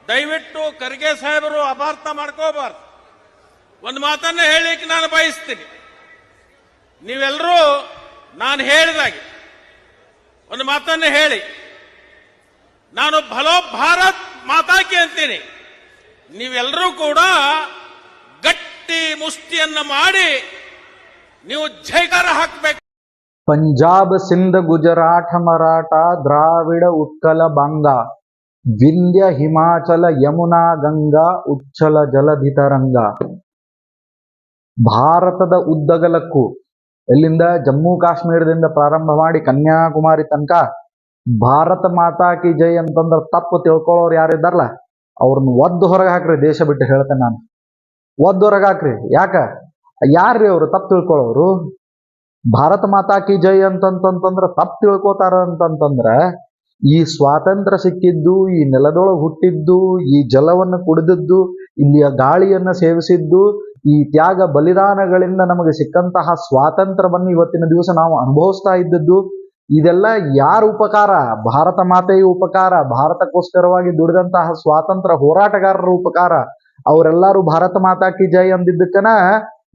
ದಯವಿಟ್ಟು ಖರ್ಗೆ ಸಾಹೇಬರು ಅಪಾರ್ಥ ಮಾಡ್ಕೋಬಾರ್ದು. ಒಂದು ಮಾತನ್ನ ಹೇಳಿಕ್ಕೆ ನಾನು ಬಯಸ್ತೀನಿ. ನೀವೆಲ್ಲರೂ ನಾನು ಹೇಳಿದಾಗೆ ಒಂದು ಮಾತನ್ನ ಹೇಳಿ, ನಾನು ಭಲೋ ಭಾರತ್ ಮಾತಾಕಿ ಅಂತೀನಿ. ನೀವೆಲ್ಲರೂ ಕೂಡ ಗಟ್ಟಿ ಮುಷ್ಟಿಯನ್ನ ಮಾಡಿ ನೀವು ಜೈಕಾರ ಹಾಕಬೇಕು. पंजाब सिंध गुजरात मराठा द्राविड उत्कल बांगा विंध्य हिमाचल यमुना गंगा ಉಚ್ಚಲ ಜಲಧಿ ತರಂಗ. ಭಾರತದ ಉದ್ದಗಲಕ್ಕೂ ಎಲ್ಲಿಂದ ಜಮ್ಮು ಕಾಶ್ಮೀರದಿಂದ ಪ್ರಾರಂಭ ಮಾಡಿ ಕನ್ಯಾಕುಮಾರಿ ತನಕ ಭಾರತ ಮಾತಾ ಕಿ ಜೈ ಅಂತಂದ್ರೆ ತಪ್ಪು ತಿಳ್ಕೊಳ್ಳೋರು ಯಾರಿದ್ದಾರಲ್ಲ ಅವ್ರನ್ನ ಒದ್ದು ಹೊರಗೆ ಹಾಕ್ರಿ. ದೇಶ ಬಿಟ್ಟು ಹೇಳ್ತೇನೆ ನಾನು, ಒದ್ದು ಹೊರಗೆ ಹಾಕ್ರಿ. ಯಾಕ ಯಾರ್ರಿ ಅವರು ತಪ್ಪು ತಿಳ್ಕೊಳ್ಳೋರು? ಭಾರತ ಮಾತಾ ಕಿ ಜೈ ಅಂತಂತಂದ್ರ ತಪ್ಪು ತಿಳ್ಕೊತಾರ ಅಂತಂತಂದ್ರ ಈ ಸ್ವಾತಂತ್ರ್ಯ ಸಿಕ್ಕಿದ್ದು, ಈ ನೆಲದೊಳಗೆ ಹುಟ್ಟಿದ್ದು, ಈ ಜಲವನ್ನು ಕುಡಿದದ್ದು, ಇಲ್ಲಿಯ ಗಾಳಿಯನ್ನ ಸೇವಿಸಿದ್ದು, ಈ ತ್ಯಾಗ ಬಲಿದಾನಗಳಿಂದ ನಮಗೆ ಸಿಕ್ಕಂತಹ ಸ್ವಾತಂತ್ರ್ಯವನ್ನು ಇವತ್ತಿನ ದಿವಸ ನಾವು ಅನುಭವಿಸ್ತಾ ಇದ್ದದ್ದು, ಇದೆಲ್ಲ ಯಾರ ಉಪಕಾರ? ಭಾರತ ಮಾತೆಯ ಉಪಕಾರ. ಭಾರತಕ್ಕೋಸ್ಕರವಾಗಿ ದುಡಿದಂತಹ ಸ್ವಾತಂತ್ರ್ಯ ಹೋರಾಟಗಾರರ ಉಪಕಾರ. ಅವರೆಲ್ಲರೂ ಭಾರತ ಮಾತಾ ಕಿ ಜೈ ಅಂದಿದ್ದಕ್ಕನ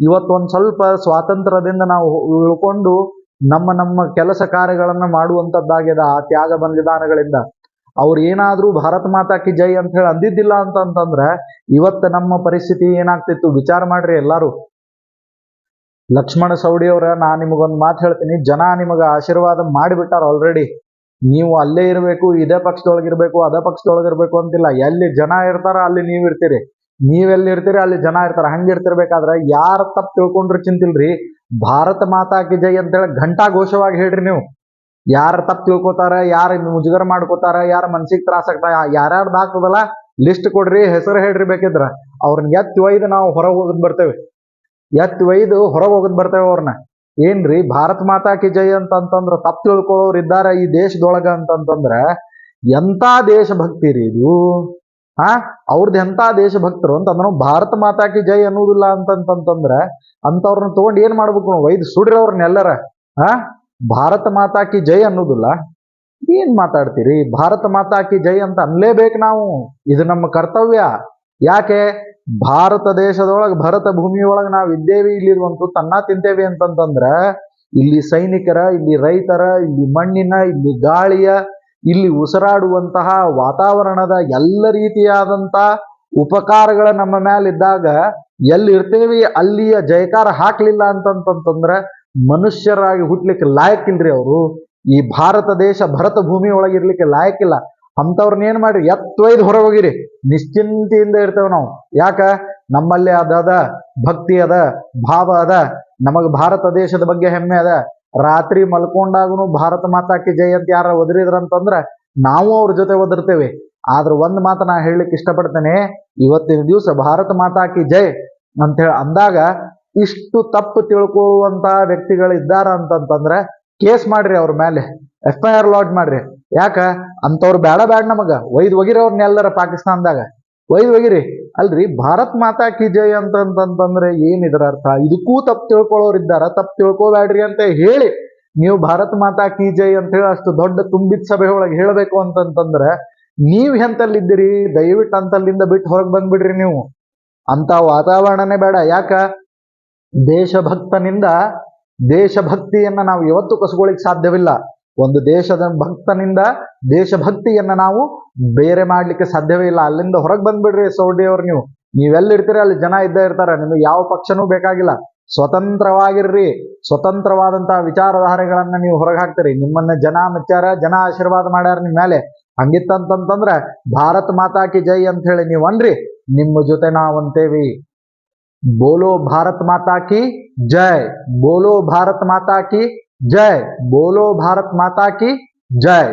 ಇವತ್ತೊಂದು ಸ್ವಲ್ಪ ಸ್ವಾತಂತ್ರ್ಯದಿಂದ ನಾವು ಉಳ್ಕೊಂಡು ನಮ್ಮ ಕೆಲಸ ಕಾರ್ಯಗಳನ್ನ ಮಾಡುವಂತದ್ದಾಗಿದೆ. ಆ ತ್ಯಾಗ ಬಲಿದಾನಗಳಿಂದ ಅವ್ರು ಏನಾದ್ರೂ ಭಾರತ ಮಾತಾ ಕಿ ಜೈ ಅಂತ ಹೇಳಿ ಅಂದಿದ್ದಿಲ್ಲ ಅಂತಂದ್ರೆ ಇವತ್ತು ನಮ್ಮ ಪರಿಸ್ಥಿತಿ ಏನಾಗ್ತಿತ್ತು ವಿಚಾರ ಮಾಡ್ರಿ ಎಲ್ಲಾರು. ಲಕ್ಷ್ಮಣ ಸವಡಿ ಅವರ ನಾನು ನಿಮಗೊಂದು ಮಾತು ಹೇಳ್ತೀನಿ. ಜನ ನಿಮಗ ಆಶೀರ್ವಾದ ಮಾಡಿಬಿಟ್ಟಾರ ಆಲ್ರೆಡಿ. ನೀವು ಅಲ್ಲೇ ಇರಬೇಕು, ಇದೇ ಪಕ್ಷದೊಳಗಿರ್ಬೇಕು, ಅದೇ ಪಕ್ಷದೊಳಗಿರ್ಬೇಕು ಅಂತಿಲ್ಲ. ಎಲ್ಲಿ ಜನ ಇರ್ತಾರ ಅಲ್ಲಿ ನೀವು ಇರ್ತೀರಿ, ನೀವೆಲ್ಲಿ ಇರ್ತೀರಿ ಅಲ್ಲಿ ಜನ ಇರ್ತಾರ. ಹಂಗಿರ್ತಿರ್ಬೇಕಾದ್ರೆ ಯಾರ ತಪ್ಪು ತಿಳ್ಕೊಂಡ್ರು ಚಿಂತಿಲ್ರಿ. ಭಾರತ ಮಾತಾ ಕಿ ಜೈ ಅಂತೇಳಿ ಘಂಟಾ ಘೋಷವಾಗಿ ಹೇಳ್ರಿ ನೀವು. ಯಾರ ತಪ್ಪು ತಿಳ್ಕೊತಾರ, ಯಾರು ಮುಜುಗರ ಮಾಡ್ಕೋತಾರ, ಯಾರ ಮನ್ಸಿಗೆ ತ್ರಾಸ ಆಗ್ತಾರ, ಯಾರ್ಯಾರ್ದು ಆಗ್ತದಲ್ಲ ಲಿಸ್ಟ್ ಕೊಡ್ರಿ, ಹೆಸರು ಹೇಳ್ರಿ. ಬೇಕಿದ್ರ ಅವ್ರನ್ನ ಎತ್ತಿ ಒಯ್ದು ನಾವು ಹೊರಗೆ ಹೋಗೋದ್ ಬರ್ತೇವೆ, ಎತ್ತಿ ಒಯ್ದು ಹೊರಗೆ ಹೋಗೋದ್ ಬರ್ತೇವೆ ಅವ್ರನ್ನ. ಏನ್ರಿ ಭಾರತ ಮಾತಾ ಕಿ ಜೈ ಅಂತಂತಂದ್ರ ತಪ್ಪು ತಿಳ್ಕೊಳ್ಳೋರು ಇದ್ದಾರ ಈ ದೇಶದೊಳಗ ಅಂತಂತಂದ್ರ ಎಂತ ದೇಶಭಕ್ತಿ ರೀ ಇದು? ಅವ್ರದ್ದು ಎಂತ ದೇಶಭಕ್ತರು ಅಂತಂದ್ರ ಭಾರತ ಮಾತಾ ಕಿ ಜೈ ಅನ್ನೋದಿಲ್ಲ ಅಂತಂತಂದ್ರ ಅಂತವ್ರನ್ನ ತಗೊಂಡು ಏನ್ ಮಾಡ್ಬೇಕು ನಾವು? ಒಯ್ದು ಸುಡ್ರಿ ಅವ್ರನ್ನೆಲ್ಲರ. ಭಾರತ ಮಾತಾ ಕಿ ಜೈ ಅನ್ನೋದಿಲ್ಲ. ಏನ್ ಮಾತಾಡ್ತೀರಿ? ಭಾರತ ಮಾತಾ ಕಿ ಜೈ ಅಂತ ಅನ್ಲೇಬೇಕು ನಾವು. ಇದು ನಮ್ಮ ಕರ್ತವ್ಯ. ಯಾಕೆ? ಭಾರತ ದೇಶದೊಳಗೆ ಭರತ ಭೂಮಿಯೊಳಗೆ ನಾವು ಇದ್ದೇವಿ, ಇಲ್ಲಿರುವಂತೂ ತನ್ನ ತಿಂತೇವಿ ಅಂತಂತಂದ್ರ ಇಲ್ಲಿ ಸೈನಿಕರ, ಇಲ್ಲಿ ರೈತರ, ಇಲ್ಲಿ ಮಣ್ಣಿನ, ಇಲ್ಲಿ ಗಾಳಿಯ, ಇಲ್ಲಿ ಉಸಿರಾಡುವಂತಹ ವಾತಾವರಣದ ಎಲ್ಲ ರೀತಿಯಾದಂತ ಉಪಕಾರಗಳ ನಮ್ಮ ಮೇಲಿದ್ದಾಗ ಎಲ್ಲಿ ಇರ್ತೇವಿ ಅಲ್ಲಿಯ ಜಯಕಾರ ಹಾಕ್ಲಿಲ್ಲ ಅಂತಂತಂದ್ರ ಮನುಷ್ಯರಾಗಿ ಹುಟ್ಲಿಕ್ಕೆ ಲಾಯಕ್ಕಿಲ್ರಿ ಅವರು. ಈ ಭಾರತ ದೇಶ ಭರತ ಭೂಮಿ ಒಳಗಿರ್ಲಿಕ್ಕೆ ಲಾಯಕ್ಕಿಲ್ಲ. ಅಂತವ್ರನ್ನ ಏನ್ ಮಾಡ್ರಿ, ಎತ್ತೊಯ್ದು ಹೊರಗೋಗಿರಿ. ನಿಶ್ಚಿಂತೆಯಿಂದ ಇರ್ತೇವೆ ನಾವು. ಯಾಕ? ನಮ್ಮಲ್ಲಿ ಅದ ಭಕ್ತಿ ಅದ, ಭಾವ ಅದ, ನಮಗ ಭಾರತ ದೇಶದ ಬಗ್ಗೆ ಹೆಮ್ಮೆ ಅದ. ರಾತ್ರಿ ಮಲ್ಕೊಂಡಾಗನು ಭಾರತ ಮಾತಾ ಕಿ ಜೈ ಅಂತ ಯಾರ ಒದರಿದ್ರಂತಂದ್ರ ನಾವು ಅವ್ರ ಜೊತೆ ಒದರ್ತೇವೆ. ಆದ್ರೆ ಒಂದ್ ಮಾತು ನಾ ಹೇಳಲಿಕ್ಕೆ ಇಷ್ಟಪಡ್ತೇನೆ. ಇವತ್ತಿನ ದಿವಸ ಭಾರತ ಮಾತಾ ಕಿ ಜೈ ಅಂತ ಹೇಳಿ ಅಂದಾಗ ಇಷ್ಟು ತಪ್ಪು ತಿಳ್ಕೊಳ್ಳುವಂತ ವ್ಯಕ್ತಿಗಳು ಇದ್ದಾರ ಅಂತಂತಂದ್ರೆ ಕೇಸ್ ಮಾಡ್ರಿ, ಅವ್ರ ಮೇಲೆ FIR ಲಾಡ್ಜ್ ಮಾಡ್ರಿ. ಯಾಕ? ಅಂತವ್ರು ಬೇಡ ನಮಗ ಒಯ್ದು ಒಗಿರಿ ಅವ್ರನ್ನೆಲ್ಲರ ಪಾಕಿಸ್ತಾನದಾಗ ಒಯ್ದು ಒಗಿರಿ. ಅಲ್ರಿ ಭಾರತ್ ಮಾತಾ ಕಿ ಜೈ ಅಂತಂತಂದ್ರೆ ಏನಿದ್ರ ಅರ್ಥ? ಇದಕ್ಕೂ ತಪ್ಪು ತಿಳ್ಕೊಳ್ಳೋರು ಇದ್ದಾರ. ತಪ್ಪು ತಿಳ್ಕೊಬ್ಯಾಡ್ರಿ ಅಂತ ಹೇಳಿ ನೀವು ಭಾರತ್ ಮಾತಾ ಕಿ ಜೈ ಅಂತ ಹೇಳಿ ಅಷ್ಟು ದೊಡ್ಡ ತುಂಬಿದ ಸಭೆ ಒಳಗೆ ಹೇಳ್ಬೇಕು ಅಂತಂತಂದ್ರೆ ನೀವ್ ಎಂತಲ್ಲಿದ್ದೀರಿ? ದಯವಿಟ್ಟು ಅಂತಲ್ಲಿಂದ ಬಿಟ್ಟು ಹೊರಗೆ ಬಂದ್ಬಿಡ್ರಿ ನೀವು. ಅಂತ ವಾತಾವರಣನೇ ಬೇಡ. ಯಾಕ? ದೇಶಭಕ್ತನಿಂದ ದೇಶಭಕ್ತಿಯನ್ನ ನಾವು ಯಾವತ್ತೂ ಕಸ್ಕೊಳ್ಳಿಕ್ ಸಾಧ್ಯವಿಲ್ಲ. ಒಂದು ದೇಶದ ಭಕ್ತನಿಂದ ದೇಶಭಕ್ತಿಯನ್ನ ನಾವು ಬೇರೆ ಮಾಡ್ಲಿಕ್ಕೆ ಸಾಧ್ಯವೇ ಇಲ್ಲ. ಅಲ್ಲಿಂದ ಹೊರಗೆ ಬಂದ್ಬಿಡ್ರಿ ಸೌಡಿ ಅವ್ರು. ನೀವೆಲ್ಲಿರ್ತೀರಿ ಅಲ್ಲಿ ಜನ ಇದ್ದೇ ಇರ್ತಾರ. ನಿಮಗೆ ಯಾವ ಪಕ್ಷನೂ ಬೇಕಾಗಿಲ್ಲ. ಸ್ವತಂತ್ರವಾಗಿರ್ರಿ. ಸ್ವತಂತ್ರವಾದಂತಹ ವಿಚಾರಧಾರೆಗಳನ್ನ ನೀವು ಹೊರಗೆ ಹಾಕ್ತೀರಿ. ನಿಮ್ಮನ್ನ ಜನ ಮೆಚ್ಚಾರ, ಜನ ಆಶೀರ್ವಾದ ಮಾಡ್ಯಾರ ನಿಮ್ಮ ಮೇಲೆ. ಹಂಗಿತ್ತಂತಂದ್ರ ಭಾರತ್ ಮಾತಾ ಕಿ ಜೈ ಅಂತ ಹೇಳಿ ನೀವು ಅನ್ರಿ, ನಿಮ್ಮ ಜೊತೆ ನಾವಂತೇವಿ. ಬೋಲೋ ಭಾರತ್ ಮಾತಾ ಕಿ ಜೈ, ಬೋಲೋ ಭಾರತ್ ಮಾತಾ ಕಿ ಜೈ, ಬೋಲೋ ಭಾರತ್ ಮಾತಾ ಕಿ ಜೈ.